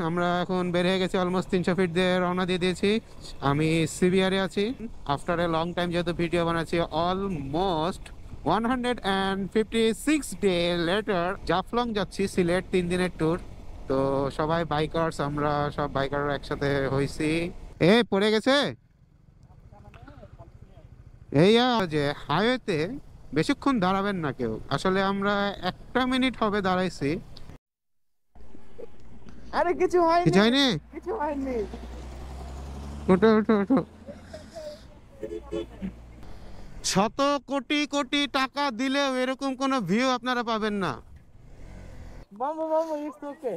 আমরা এখন বের হয়ে গেছি, অলমোস্ট 300 ফিট দিয়ে রওনা দিয়ে দিয়েছি। আমি সিবিআরে আছি আফটার এ লং টাইম, যেহেতু ভিডিও বানাচ্ছি। অলমোস্ট 156 ডে লেটার জাফলং যাচ্ছি, সিলেট 3 দিনের ট্যুর। তো সবাই বাইকার্স, আমরা সব বাইকার একসাথে হয়েছি। এ পড়ে গেছে এই যে হাইওয়েতে বেশিক্ষণ দাঁড়াবেন না কেউ। আসলে আমরা 1 মিনিট হবে দাঁড়াইছি। আরে কিছু কিছু হয়নি, হয়নি। কিছু হয়নি। ওঠো ওঠো ওঠো। শত কোটি কোটি টাকা দিলেও এরকম কোনো ভিউ আপনারা পাবেন না। মামু মামু ইটস ওকে।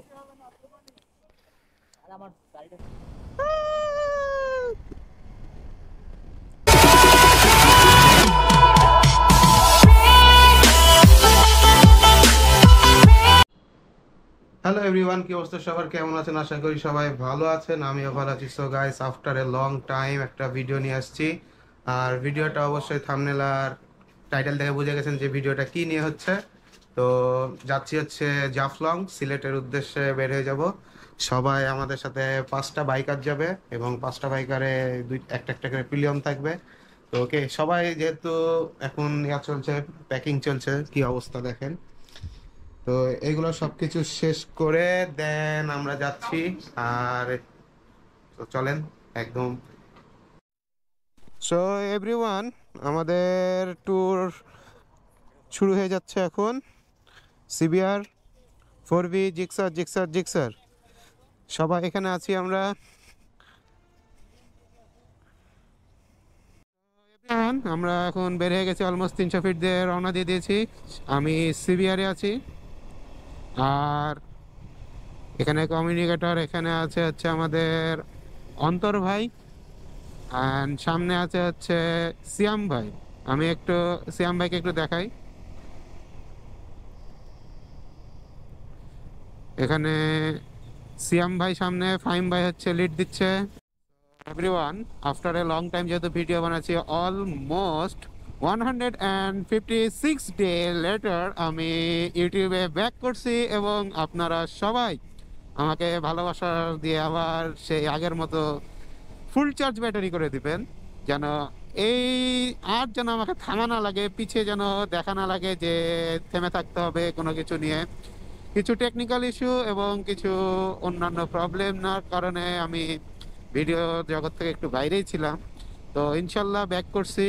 আর আমার গাড়িটা হ্যালো এভরিওয়ান, কি অবস্থা সবার, কেমন আছেন? আশা করি সবাই ভালো আছেন, আমিও ভালো আছি। So guys, after a long time একটা ভিডিও নিয়ে আসছি। আর ভিডিওটা অবশ্যই থাম্বনেল আর টাইটেল দেখে বুঝে গেছেন যে ভিডিওটা কি নিয়ে হচ্ছে। তো যাচ্ছি হচ্ছে জাফলং, সিলেটের উদ্দেশ্যে বের হয়ে যাব। সবাই আমাদের সাথে 5টা বাইকার যাবে এবং 5টা বাইকারে একটা একটা করে পিলিয়ন থাকবে। তো ওকে, সবাই যেহেতু এখন চলছে, প্যাকিং চলছে, কি অবস্থা দেখেন। তো এগুলো সবকিছু শেষ করে দেন আমরা যাচ্ছি। আর তো চলেন একদম। সো এভরিওয়ান, আমাদের ট্যুর শুরু হয়ে যাচ্ছে এখন। CBR 4V Gixxer Gixxer Gixxer সবাই এখানে আছি আমরা। আমরা এখন বের হয়ে গেছি, অলমোস্ট 300 ফিট দিয়ে রওনা দিয়ে দিয়েছি। আমি সিবিআরে আছি। আর এখানে কমিউনিকেটর, এখানে আছে হচ্ছে আমাদের অন্তর ভাই, অ্যান্ড সামনে আছে হচ্ছে সিয়াম ভাই। আমি একটু সিয়াম ভাইকে একটু দেখাই। এখানে সিয়াম ভাই সামনে, ফাহিম ভাই হচ্ছে লিড দিচ্ছে। Everyone, after a long time যেহেতু ভিডিও বানাচ্ছি, অলমোস্ট 156 ডে লেটার আমি ইউটিউবে ব্যাক করছি। এবং আপনারা সবাই আমাকে ভালোবাসা দিয়ে আবার সেই আগের মতো ফুল চার্জ ব্যাটারি করে দিবেন, যেন এই আর যেন আমাকে থামা না লাগে, পিছিয়ে যেন দেখা না লাগে যে থেমে থাকতে হবে কোনো কিছু নিয়ে। কিছু টেকনিক্যাল ইস্যু এবং কিছু অন্যান্য প্রবলেম না কারণে আমি ভিডিও জগৎ থেকে একটু বাইরেই ছিলাম। তো ইনশাল্লাহ ব্যাক করছি।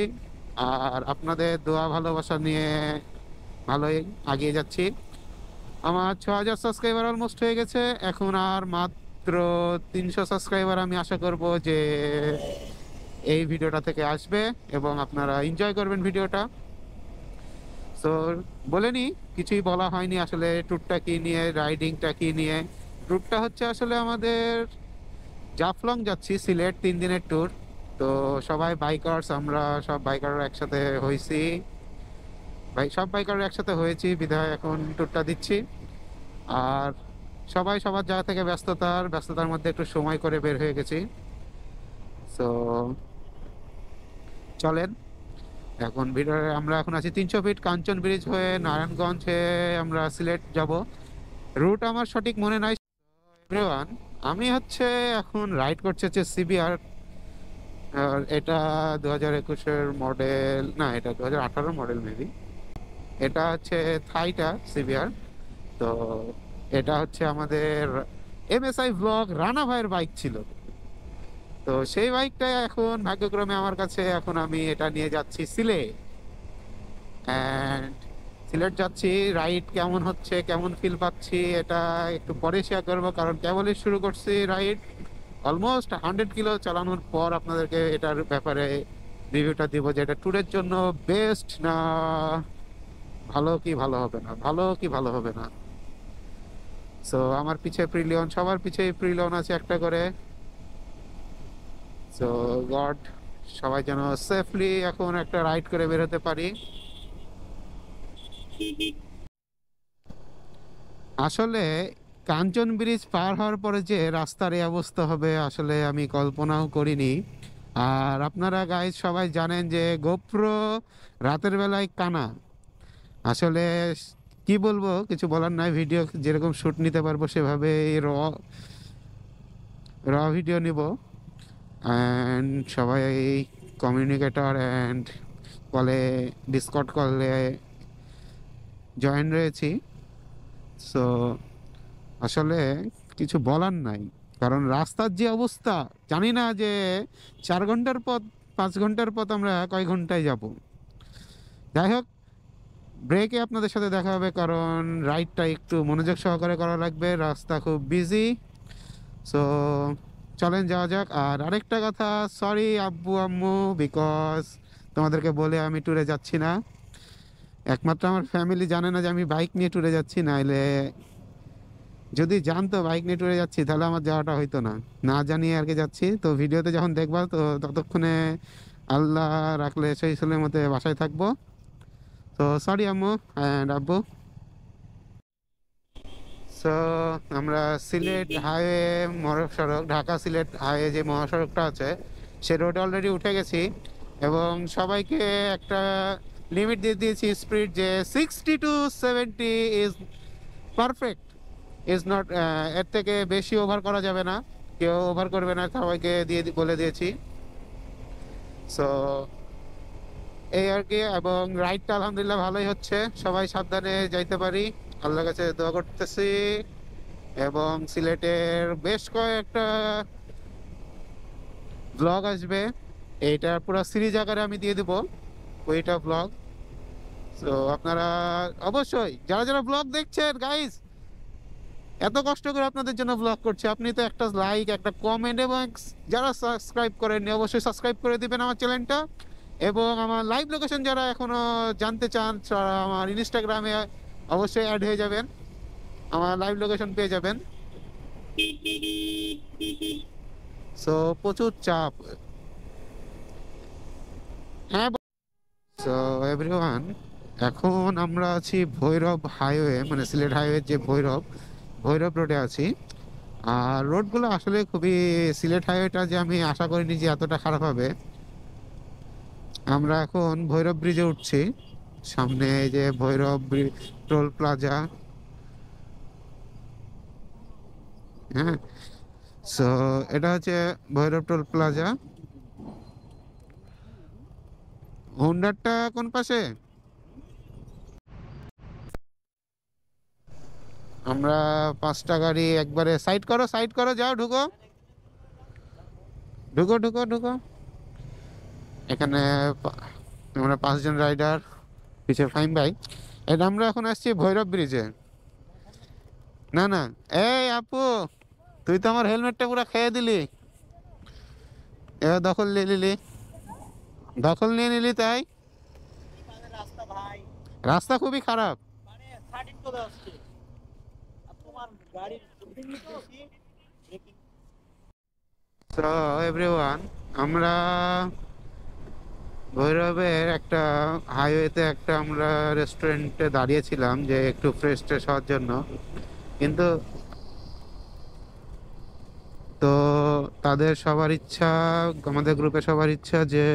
আর আপনাদের দোয়া ভালোবাসা নিয়ে ভালোই এগিয়ে যাচ্ছি। আমার 6000 সাবস্ক্রাইবার অলমোস্ট হয়ে গেছে। এখন আর মাত্র 300 সাবস্ক্রাইবার আমি আশা করব যে এই ভিডিওটা থেকে আসবে এবং আপনারা এনজয় করবেন ভিডিওটা। সো বলেনি, কিছুই বলা হয়নি আসলে ট্যুরটা কি নিয়ে, রাইডিংটা কি নিয়ে। ট্যুরটা হচ্ছে আসলে আমাদের জাফলং যাচ্ছি, সিলেট 3 দিনের ট্যুর। তো সবাই বাইকার্স, আমরা সব বাইকার একসাথে হয়েছি। সব বাইকার একসাথে হয়েছি বিধায় এখন ট্যুরটা দিচ্ছি। আর সবাই সবার জায়গা থেকে ব্যস্ততার মধ্যে একটু সময় করে বের হয়ে গেছি। সো চলেন এখন ভিডিও। আমরা এখন আছি 300 ফিট কাঞ্চন ব্রিজ হয়ে নারায়ণগঞ্জ হয়ে আমরা সিলেট যাব। রুট আমার সঠিক মনে নাই। এভরিওয়ান, আমি হচ্ছে এখন রাইড করছি হচ্ছে সিবিআর। এটা 2021-এর মডেল না, এটা 2018 মডেল মেবি। এটা হচ্ছে থাইটা সিবিআর। তো এটা হচ্ছে আমাদের এমএসআই ব্লগ রানা ভাইয়ের বাইক ছিল। তো সেই বাইকটা এখন ভাগ্যক্রমে আমার কাছে, এখন আমি এটা নিয়ে যাচ্ছি সিলেট। অ্যান্ড সিলেট যাচ্ছি, রাইড কেমন হচ্ছে, কেমন ফিল পাচ্ছি, এটা একটু পরে শেয়ার করবো, কারণ কেবলই শুরু করছি রাইড। অলমোস্ট 100 কিলো চালানোর পর আপনাদেরকে এটার ব্যাপারে রিভিউটা দিব যে এটা ট্যুরের জন্য বেস্ট না, ভালো কি ভালো হবে না, ভালো কি ভালো হবে না। সো আমার পিছে প্রিলিয়ন, সবার পিছে প্রিলিয়ন আছে একটা করে। সো গড, সবাই যেন সেফলি এখন একটা রাইড করে বেরোতে পারি। আসলে কাঞ্চন ব্রিজ পার হওয়ার পরে যে রাস্তার এই অবস্থা হবে আসলে আমি কল্পনাও করিনি। আর আপনারা গাইজ সবাই জানেন যে গোপ্রো রাতের বেলায় কানা। আসলে কি কি বলবো, কিছু বলার নাই। ভিডিও যেরকম শুট নিতে পারবো সেভাবে র র ভিডিও নিব। অ্যান্ড সবাই কমিউনিকেটর অ্যান্ড কলে, ডিসকর্ড কলে জয়েন রয়েছি। সো আসলে কিছু বলার নাই, কারণ রাস্তার যে অবস্থা, জানি না যে 4 ঘন্টার পথ, 5 ঘন্টার পথ আমরা কয় ঘন্টায় যাব। যাই হোক, ব্রেকে আপনাদের সাথে দেখা হবে, কারণ রাইডটা একটু মনোযোগ সহকারে করা লাগবে, রাস্তা খুব বিজি। সো চলেন যাওয়া যাক। আর আরেকটা কথা, সরি আব্বু আম্মু, বিকজ তোমাদেরকে বলে আমি ট্যুরে যাচ্ছি না। একমাত্র আমার ফ্যামিলি জানে না যে আমি বাইক নিয়ে ট্যুরে যাচ্ছি, নাইলে যদি জানতো বাইক নিয়ে ট্যুরে যাচ্ছি তাহলে আমার যাওয়াটা হইতো না। না জানিয়ে আর কি যাচ্ছি। তো ভিডিওতে যখন দেখবা তো ততক্ষণে আল্লাহ রাখলে সেই ছেলের মতো বাসায় থাকবো। তো সরি আম্মু অ্যান্ড আব্বু। সো আমরা সিলেট হাইওয়ে মহাসড়ক, ঢাকা সিলেট হাইওয়ে যে মহাসড়কটা আছে সে রোডে অলরেডি উঠে গেছি, এবং সবাইকে একটা লিমিট দিয়ে দিয়েছি স্পিড, যে 60 to 70 is perfect, is not, এর থেকে বেশি ওভার করা যাবে না, কেউ ওভার করবে না, সবাইকে বলে দিয়েছি। সো এই আর কি। এবং রাইডটা আলহামদুলিল্লাহ ভালোই হচ্ছে, সবাই সাবধানে যাইতে পারি, আল্লাহর কাছে দোয়া করতেছি। এবং সিলেটের বেশ কয়েকটা ব্লগ আসবে, এইটা পুরো সিরিজ আকারে আমি দিয়ে দিব ওইটা ব্লগ। তো আপনারা অবশ্যই যারা যারা ব্লগ দেখছেন গাইস, এত কষ্ট করে আপনাদের জন্য ব্লগ করছি, আপনি তো একটা লাইক, একটা কমেন্ট, এবং যারা সাবস্ক্রাইব করেননি অবশ্যই সাবস্ক্রাইব করে দিবেন আমার চ্যানেলটা। এবং আমার লাইভ লোকেশন যারা এখনো জানতে চান, তারা আমার ইনস্টাগ্রামে অবশ্যই অ্যাড হয়ে যাবেন, আমার লাইভ লোকেশন পেয়ে যাবেন। সো প্রচুর চাপ। হ্যাঁ। সো এভরিওয়ান, এখন আমরা আছি ভৈরব হাইওয়ে, মানে সিলেট হাইওয়ে যে ভৈরব রোডে আছি। আর রোডগুলো আসলে খুবই, সিলেট হাইওয়েটা যে আমি আশা করিনি যে এতটা খারাপ হবে। আমরা এখন ভৈরব ব্রিজে উঠছি, সামনে এই যে ভৈরব টোল প্লাজা। হ্যাঁ, সো এটা হচ্ছে ভৈরব টোল প্লাজা। হোন্ডারটা কোন পাশে? আমরা 5টা গাড়ি একবারে সাইড করো, সাইড করো, যাও, ঢুকো ঢুকো ঢুকো ঢুকো। এখানে আমরা 5 জন রাইডার, পিছে ফাইম ভাই। এটা আমরা এখন আসছি ভৈরব ব্রিজে। না না, এই আপু, তুই তো আমার হেলমেটটা পুরো খেয়ে দিলি, এবার দখল নিয়ে নিলি, দখল নিয়ে নিলি তাই। রাস্তা ভাই, রাস্তা খুবই খারাপ। মানে 13 চলে আসছে আর তোমার গাড়ির বেশি ব্রেকিং। সো এভরিওয়ান, আমরা ভৈরবের একটা হাইওয়েতে একটা আমরা রেস্টুরেন্টে দাঁড়িয়েছিলাম যে একটু ফ্রেশ ট্রেশ হওয়ার জন্য, কিন্তু তো তাদের সবার ইচ্ছা, আমাদের গ্রুপে সবার ইচ্ছা যে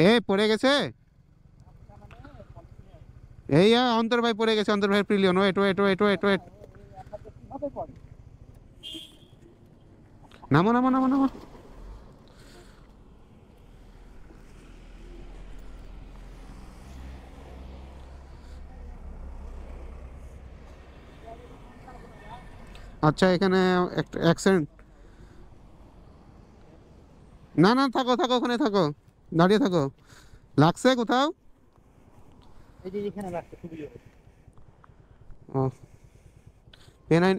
এ পড়ে গেছে, এই অন্তর ভাই পড়ে গেছে, অন্তর ভাই প্রিলিয়ন, wait wait wait wait wait, কিভাবে পড়ে? নামো নামো নামো নামো। আচ্ছা, এখানে একটা অ্যাক্সিডেন্ট। না না, থাকো থাকো, ওখানে থাকো, দাঁড়িয়ে থাকো। লাগছে কোথাও? এই যে এখানে রাখতে খুবই জোরে। ও, পেনাই,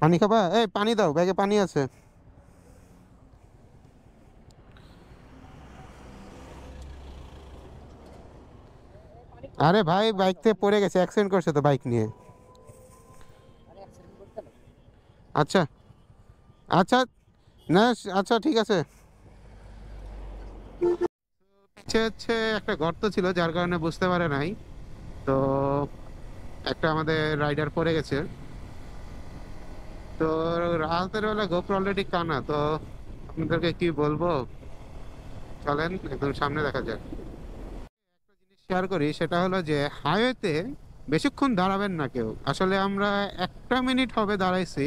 পানি খাবা? এই পানি দাও, ব্যাগে পানি আছে। আরে ভাই, বাইক থেকে পড়ে গেছে, অ্যাক্সিডেন্ট করছে তো বাইক নিয়ে। আরে অ্যাক্সিডেন্ট করতে না। আচ্ছা আচ্ছা, না আচ্ছা ঠিক আছে। পিছে হচ্ছে একটা গর্ত ছিল, যার কারণে বুঝতে পারে নাই। তো একটা আমাদের রাইডার পড়ে গেছে, তো রাতের বেলা গোপ্রো অলরেডি কানা, তো আপনাদেরকে কি বলবো, চলেন একদম সামনে দেখা যাক। শেয়ার করি, সেটা হলো যে হাইওয়েতে বেশিক্ষণ দাঁড়াবেন না কেউ। আসলে আমরা 1 মিনিট হবে দাঁড়াইছি,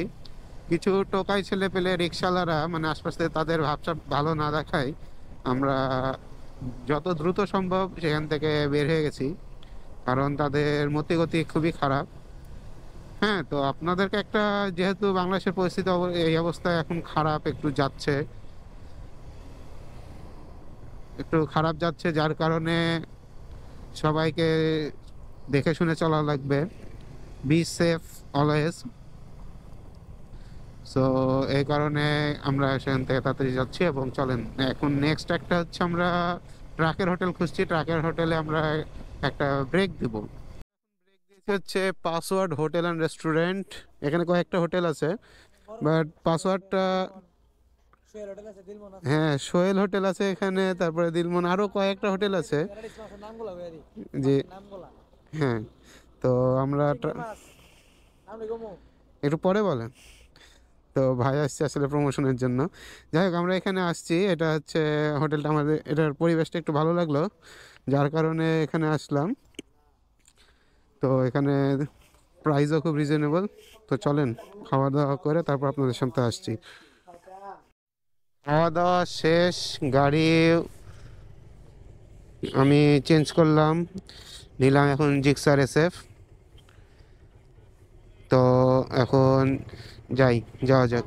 কিছু টোকাই ছেলে পেলে রিক্সাওয়ালারা মানে আশপাশ থেকে তাদের ভাবসাব ভালো না দেখায় আমরা যত দ্রুত সম্ভব সেখান থেকে বের হয়ে গেছি, কারণ তাদের মতিগতি খুবই খারাপ। হ্যাঁ, তো আপনাদেরকে একটা, যেহেতু বাংলাদেশের পরিস্থিতি এই অবস্থায় এখন খারাপ, একটু খারাপ যাচ্ছে, যার কারণে সবাইকে দেখে শুনে চলা লাগবে। Be safe always. সো এই কারণে আমরা সেখান থেকে তাড়াতাড়ি যাচ্ছি এবং চলেন এখন নেক্সট একটা হচ্ছে আমরা ট্রাকের হোটেল খুঁজছি। ট্রাকের হোটেলে আমরা একটা ব্রেক দিব। ব্রেক দিয়েছি হচ্ছে পাসওয়ার্ড হোটেল অ্যান্ড রেস্টুরেন্ট। এখানে কয়েকটা হোটেল আছে, বাট পাসওয়ার্ডটা, সোহেল হোটেল আছে, দিলমন আছে, হ্যাঁ সোহেল হোটেল আছে এখানে, তারপরে দিলমন, আরো কয়েকটা হোটেল আছে প্যারাডাইস আছে, নামগুলা কইয়া দি, যে, নামগুলা হ্যাঁ। তো আমরা মাছ নাম লিখমু। একটু পরে বলেন। তো ভাই আসছে আসলে প্রমোশনের জন্য। যাই হোক, আমরা এখানে আসছি, এটা হচ্ছে হোটেলটা, আমাদের এটার পরিবেশটা একটু ভালো লাগলো, যার কারণে এখানে আসলাম। তো এখানে প্রাইসও খুব রিজনেবল। তো চলেন খাওয়া দাওয়া করে তারপর আপনাদের সামনে আসছি। খাওয়া দাওয়া শেষ, গাড়ি আমি চেঞ্জ করলাম, নিলাম এখন জিক্সার SF। তো এখন যাওয়া যাক।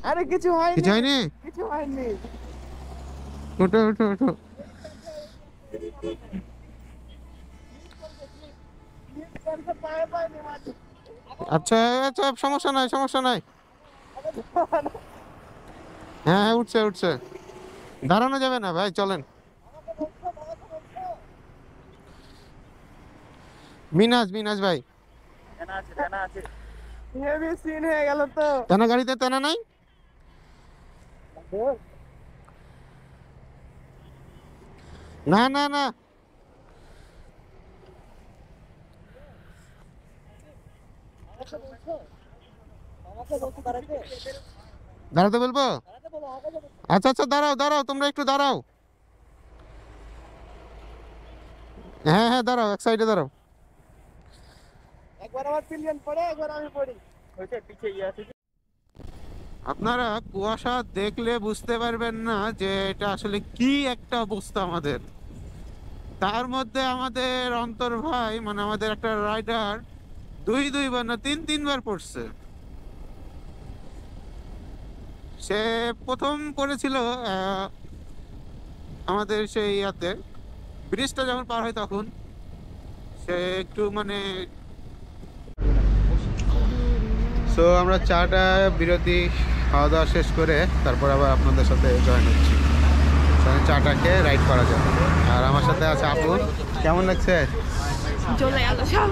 আরে কিছু হয়নি, কিছু হয়নি, কিছু হয়নি। ওঠো ওঠো ওঠো। পায়ে পায়ে নে মাঝে। আচ্ছা আচ্ছা, সমস্যা নাই সমস্যা নাই। হ্যাঁ হ্যাঁ, উঠছে উঠছে, দাঁড়ানো যাবে না ভাই, চলেন। মিনাজ ভাই, জানা আছে, জানা আছে। হেভি সিন হয়ে গেল তো। তেনা গাড়িতে তেনা নাই। না না না, দাঁড়াতে বলবো? আচ্ছা আচ্ছা, দাঁড়াও দাঁড়াও, তোমরা একটু দাঁড়াও। হ্যাঁ হ্যাঁ, দাঁড়াও, এক সাইডে দাঁড়াও। একবার আমার পিলিয়ন পড়ে, একবার আমি পড়ি। ওইটা পিছে গিয়ে আছে। আপনারা কুয়াশা দেখলে বুঝতে পারবেন না যে এটা আসলে কি একটা অবস্থা আমাদের। তার মধ্যে আমাদের অন্তর ভাই, মানে আমাদের একটা রাইডার দুইবার না তিনবার পড়ছে। সে প্রথম পড়েছিল আমাদের সেই ইয়াতে, ব্রিজটা যখন পার হয় তখন সে একটু মানে। সো আমরা চাটা বিরতি খাওয়া দাওয়া শেষ করে তারপর আবার আপনাদের সাথে জয়েন হচ্ছি। চাটা খেয়ে রাইড করা যাবে। আর আমার সাথে আছে আপু। কেমন লাগছে? চলে গেল সব।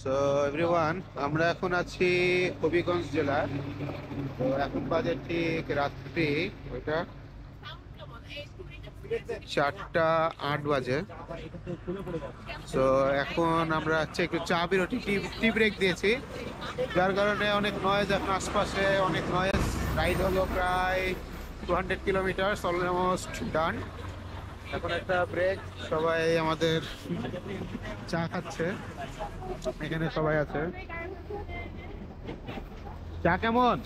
সো এভরিওয়ান, আমরা এখন আছি হবিগঞ্জ জেলার। তো এখন বাজে ঠিক রাত্রি ওইটা 4:08 বাজে। সো এখন আমরা হচ্ছে একটু চা বিরতি, টি ব্রেক দিয়েছি, যার কারণে অনেক নয়েজ এখন আশপাশে, অনেক নয়েজ। রাইড হলো প্রায় 200 কিলোমিটার, অলমোস্ট ডান। এখন একটা ব্রেক, সবাই আমাদের চা খাচ্ছে, এখানে সবাই আছে। চা কেমন?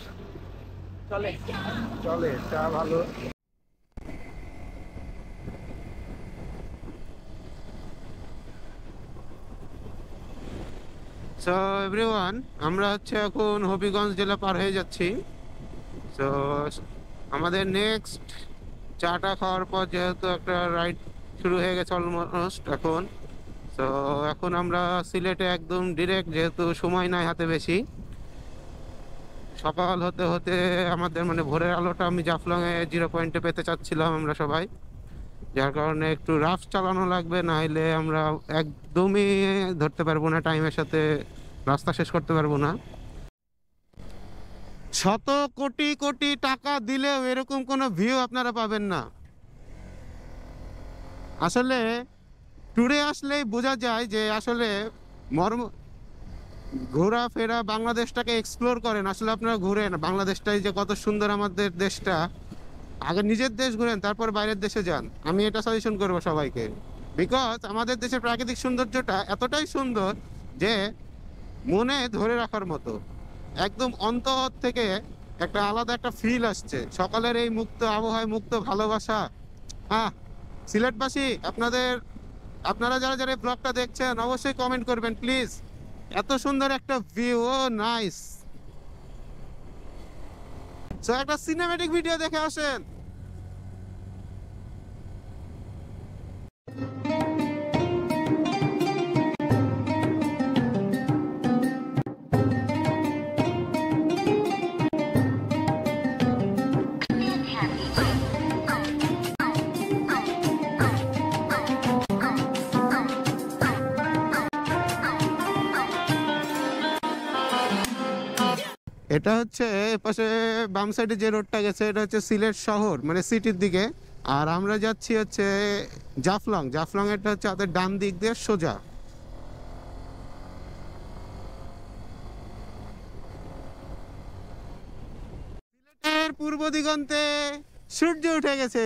চলে চলে, চা ভালো। সো এভরিওয়ান, আমরা হচ্ছে এখন হবিগঞ্জ জেলা পার হয়ে যাচ্ছি। সো আমাদের নেক্সট চাটা খাওয়ার পর যেহেতু একটা রাইড শুরু হয়ে গেছে অলমোস্ট এখন। তো এখন আমরা সিলেটে একদম ডিরেক্ট, যেহেতু সময় নাই হাতে বেশি। সকাল হতে হতে আমাদের মানে ভোরের আলোটা আমি জাফলংয়ে 0 পয়েন্টে পেতে চাচ্ছিলাম আমরা সবাই, যার কারণে একটু রাফ চালানো লাগবে, না হলে আমরা একদমই ধরতে পারবো না, টাইমের সাথে রাস্তা শেষ করতে পারবো না। শত কোটি কোটি টাকা দিলেও এরকম কোনো ভিউ আপনারা পাবেন না। আসলে ট্যুরে আসলেই বোঝা যায় যে আসলে মর্ম ঘোরাফেরা, বাংলাদেশটাকে এক্সপ্লোর করেন। আসলে আপনারা ঘুরেন বাংলাদেশটাই যে কত সুন্দর আমাদের দেশটা, আগে নিজের দেশ ঘুরেন তারপর বাইরের দেশে যান। আমি এটা সাজেশন করবো সবাইকে, বিকজ আমাদের দেশের প্রাকৃতিক সৌন্দর্যটা এতটাই সুন্দর যে মনে ধরে রাখার মতো। একদম অন্তর থেকে একটা আলাদা একটা ফিল আসছে সকালের এই মুক্ত আবহাওয়ায়, মুক্ত ভালোবাসা। হ্যাঁ, সিলেটবাসী আপনারা যারা যারা ব্লগটা দেখছেন অবশ্যই কমেন্ট করবেন প্লিজ। এত সুন্দর একটা ভিউ, ও নাইস। সো একটা সিনেম্যাটিক ভিডিও দেখে আসেন। এটা হচ্ছে এপাশে বাম সাইডে যে রোডটা গেছে এটা হচ্ছে সিলেট শহর, মানে সিটির দিকে। আর আমরা যাচ্ছি হচ্ছে জাফলং। জাফলং এটা হচ্ছে আমাদের ডান দিক দিয়ে সোজা। সিলেটের পূর্ব দিগন্তে সূর্য উঠে গেছে।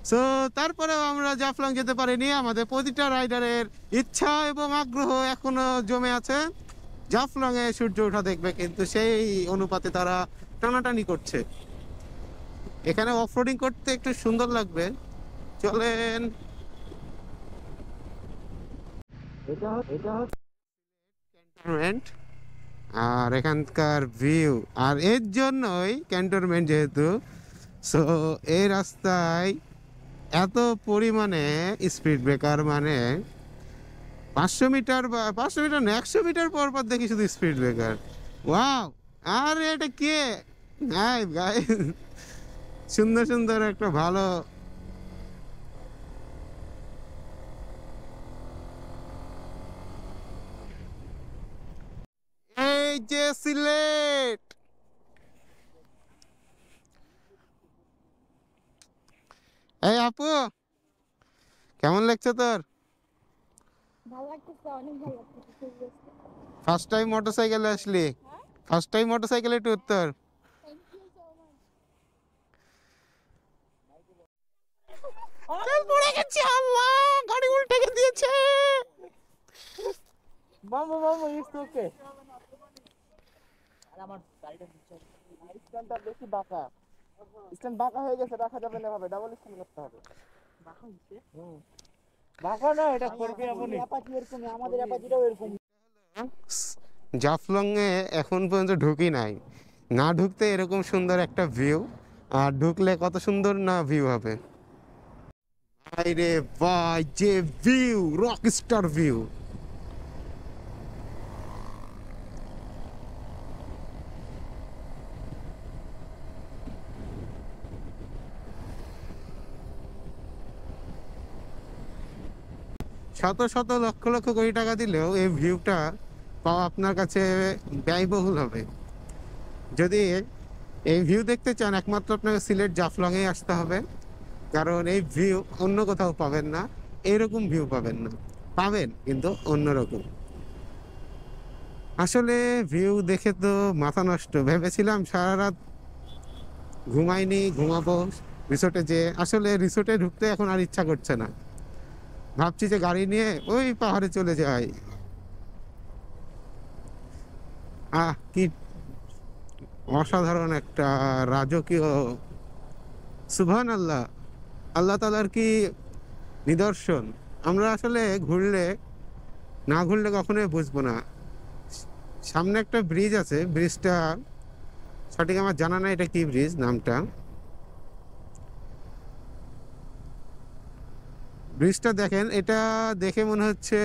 সো তারপরেও আমরা জাফলং যেতে পারিনি। আমাদের প্রতিটা রাইডারের ইচ্ছা এবং আগ্রহ এখনো জমে আছে জাফলং এ সূর্য ওঠা দেখবে, কিন্তু সেই অনুপাতে তারা টানাটানি করছে। এখানে অফরোডিং করতে একটু সুন্দর লাগবে, চলেন। এটা হচ্ছে ক্যান্টনমেন্ট আর এখানকার ভিউ। আর এর জন্যই ক্যান্টনমেন্ট যেহেতু, সো এই রাস্তায় এত পরিমাণে স্পিড ব্রেকার, মানে 500 মিটার বা 500 মিটার না 100 মিটার পর পর দেখি শুধু স্পিড ব্রেকার। ওয়াও, আর এটা কে গাই গাই সুন্দর সুন্দর একটা ভালো। এই যে সিলেট, এই আপু কেমন লাগছে তোর? ভালো লাগতেছে, অনেক ভালো লাগতেছে। ফার্স্ট টাইম মোটরসাইকেলে আসলি? ফার্স্ট টাইম মোটরসাইকেলে ট্যুর তোর? Thank you so much. চল পড়ে গেছে, আল্লাহ গাড়ি উল্টে দিয়েছে। মামু মামু ইটস ওকে। আর আমার গাড়িটা নিচে স্ট্যান্ডটা বেশি বাঁকা। স্ট্যান্ড বাঁকা হয়ে গেছে, রাখা যাবে না, ভাবে ডাবল স্ট্যান্ড করতে হবে। বাঁকা হইছে? বাঁকা না, এটা করবে আপনি। অ্যাপাচি এরকম, আমাদের অ্যাপাচিটাও এরকম। জাফলং এ এখন পর্যন্ত ঢুকি নাই, না ঢুকতে এরকম সুন্দর একটা ভিউ, আর ঢুকলে কত সুন্দর না ভিউ হবে। আরে ভাই যে ভিউ, রক স্টার ভিউ। শত শত লক্ষ লক্ষ কোটি টাকা দিলেও এই ভিউটা পাওয়া আপনার কাছে ব্যয়বহুল হবে। যদি এই ভিউ দেখতে চান একমাত্র আপনাকে সিলেট জাফলংয়ে আসতে হবে, কারণ এই ভিউ অন্য কোথাও পাবেন না। এরকম ভিউ পাবেন না, পাবেন কিন্তু অন্যরকম। আসলে ভিউ দেখে তো মাথা নষ্ট। ভেবেছিলাম সারা রাত ঘুমাইনি, ঘুমাবো রিসোর্টে, যে আসলে রিসোর্টে ঢুকতে এখন আর ইচ্ছা করছে না। ভাবছি যে গাড়ি নিয়ে ওই পাহাড়ে চলে যাই। কি অসাধারণ একটা রাজকীয়, সুবহানাল্লাহ, আল্লাহ তাআলার কি নিদর্শন। আমরা আসলে না ঘুরলে কখনোই বুঝবো না। সামনে একটা ব্রিজ আছে, ব্রিজটা সঠিক আমার জানা নাই এটা কি ব্রিজ নামটা। ব্রিজটা দেখেন, এটা দেখে মনে হচ্ছে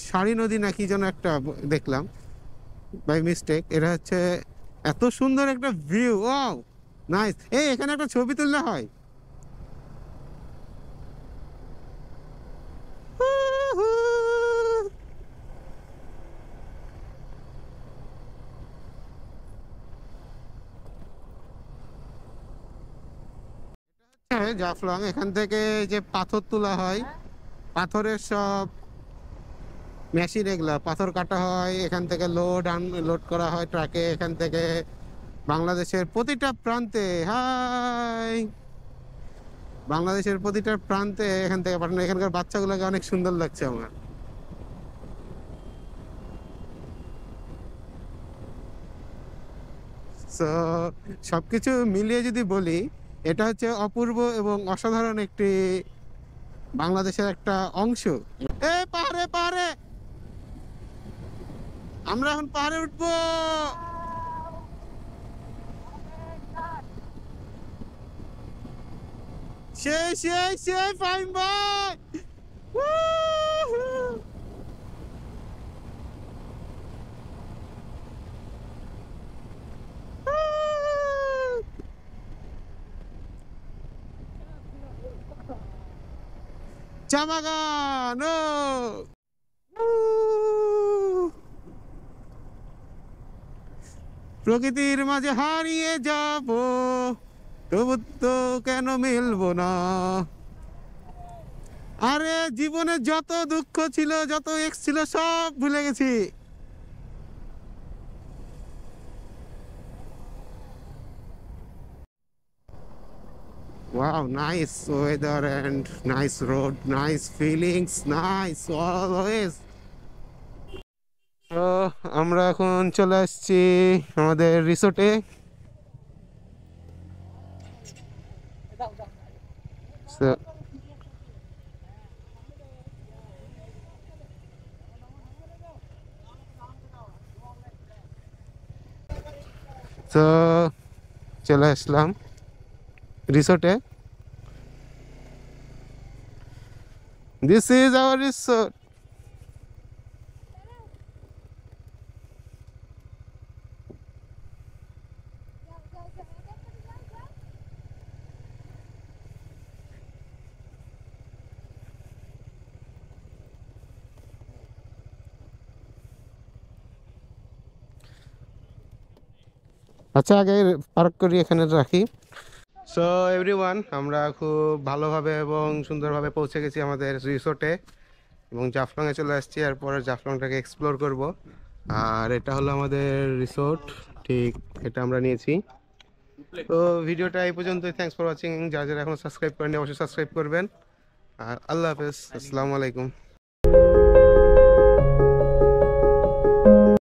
সারি নদী নাকি যেন একটা দেখলাম বাই মিস্টেক। এটা হচ্ছে এত সুন্দর একটা ভিউ, ওয়াও নাইস। এই এখানে একটা ছবি তুললে হয়। হয় জাফলং, এখান থেকে যে পাথর তোলা হয়, পাথরের সব মেশিন, এগুলা পাথর কাটা হয়, এখান থেকে লোড আনলোড করা হয় ট্রাকে, এখান থেকে বাংলাদেশের প্রতিটা প্রান্তে, হাই, বাংলাদেশের প্রতিটা প্রান্তে এখান থেকে পাঠানো। এখানকার বাচ্চাগুলোকে অনেক সুন্দর লাগছে আমার। সো সবকিছু মিলিয়ে যদি বলি, এটা হচ্ছে অপূর্ব এবং অসাধারণ একটি বাংলাদেশের একটা অংশ। এ পাহাড়ে পাহাড়ে, আমরা এখন পাহাড়ে উঠবো। সেই সেই সেই ফাইন ভাই, Woohoo! Woo! চা বাগান, ও প্রকৃতির মাঝে হারিয়ে যাব, তবু তো কেন মিলবো না। আরে জীবনে যত দুঃখ ছিল, যত এক্স ছিল, সব ভুলে গেছি। Wow, nice weather and nice road, nice feelings, nice always. তো আমরা এখন চলে আসছি আমাদের রিসোর্টে। তো চলে আসলাম রিসোর্টে। This is our resort. আচ্ছা, আগে পার্ক করি, এখানে রাখি। সো এভরিওয়ান, আমরা খুব ভালোভাবে এবং সুন্দরভাবে পৌঁছে গেছি আমাদের রিসোর্টে এবং জাফলংয়ে চলে আসছি। এরপরে জাফলংটাকে এক্সপ্লোর করব। আর এটা হলো আমাদের রিসোর্ট, ঠিক এটা আমরা নিয়েছি। তো ভিডিওটা এই পর্যন্তই। Thanks for watching. যারা যারা এখনো সাবস্ক্রাইব করেনি অবশ্যই সাবস্ক্রাইব করবেন। আর আল্লাহ হাফেজ, আসসালামু আলাইকুম।